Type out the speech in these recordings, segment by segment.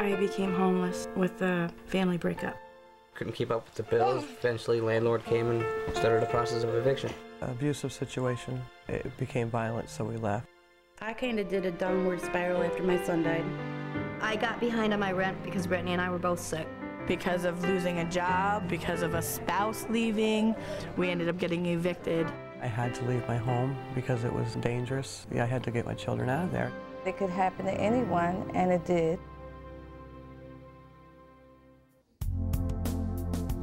I became homeless with the family breakup. Couldn't keep up with the bills. Eventually, landlord came and started a process of eviction. Abusive situation. It became violent, so we left. I kind of did a downward spiral after my son died. I got behind on my rent because Brittany and I were both sick. Because of losing a job, because of a spouse leaving, we ended up getting evicted. I had to leave my home because it was dangerous. I had to get my children out of there. It could happen to anyone, and it did.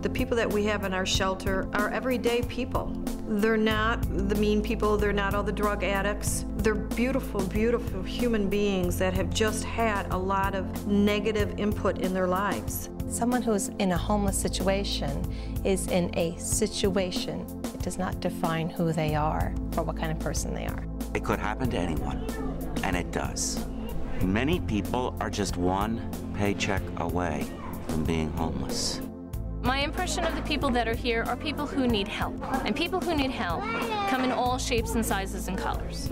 The people that we have in our shelter are everyday people. They're not the mean people, they're not all the drug addicts. They're beautiful, beautiful human beings that have just had a lot of negative input in their lives. Someone who's in a homeless situation is in a situation. It does not define who they are or what kind of person they are. It could happen to anyone, and it does. Many people are just one paycheck away from being homeless. My impression of the people that are here are people who need help. And people who need help come in all shapes and sizes and colors.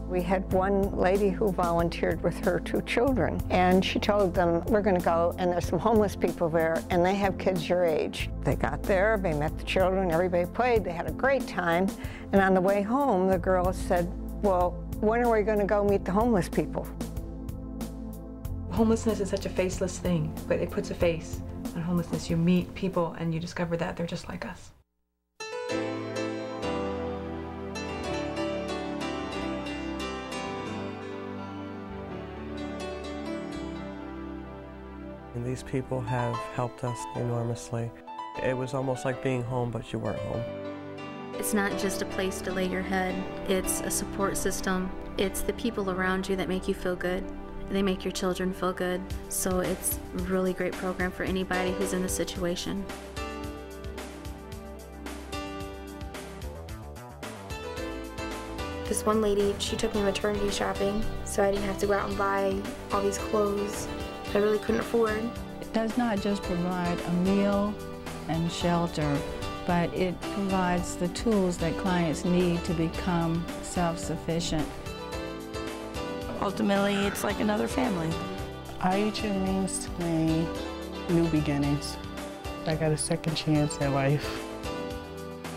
We had one lady who volunteered with her 2 children, and she told them, we're going to go, and there's some homeless people there, and they have kids your age. They got there, they met the children, everybody played, they had a great time, and on the way home, the girl said, well, when are we going to go meet the homeless people? Homelessness is such a faceless thing, but it puts a face on homelessness. You meet people and you discover that they're just like us. And these people have helped us enormously. It was almost like being home, but you weren't home. It's not just a place to lay your head, it's a support system. It's the people around you that make you feel good. They make your children feel good. So it's a really great program for anybody who's in the situation. This one lady, she took me maternity shopping, so I didn't have to go out and buy all these clothes I really couldn't afford. It does not just provide a meal and shelter, but it provides the tools that clients need to become self-sufficient. Ultimately, it's like another family. IHN means to me new beginnings. I got a second chance at life.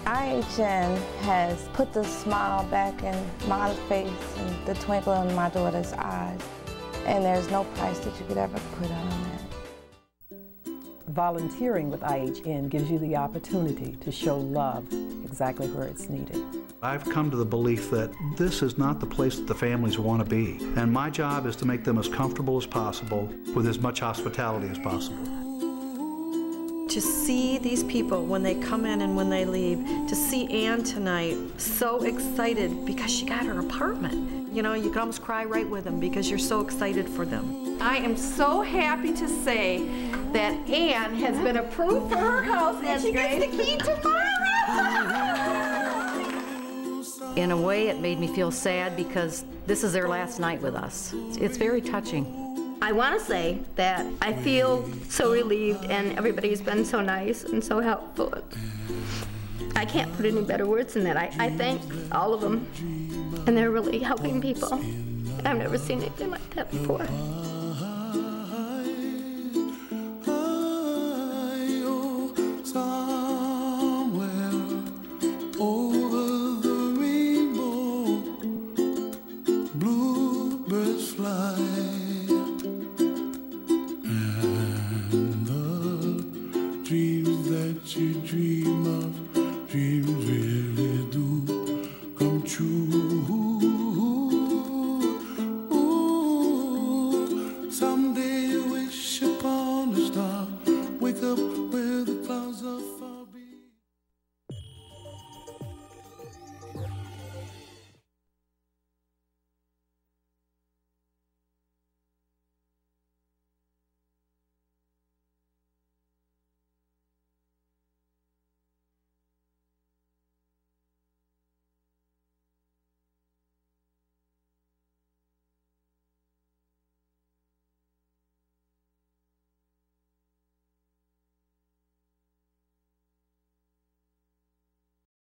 IHN has put the smile back in my face and the twinkle in my daughter's eyes, and there's no price that you could ever put on that. Volunteering with IHN gives you the opportunity to show love exactly where it's needed. I've come to the belief that this is not the place that the families want to be, and my job is to make them as comfortable as possible with as much hospitality as possible. To see these people when they come in and when they leave, to see Ann tonight so excited because she got her apartment. You know, you can almost cry right with them because you're so excited for them. I am so happy to say that Ann has been approved for her house and she gets the key tomorrow. In a way, it made me feel sad because this is their last night with us. It's very touching. I want to say that I feel so relieved and everybody's been so nice and so helpful. I can't put any better words than that. I thank all of them, and they're really helping people. I've never seen anything like that before. Dreams that you dream of, dreams really do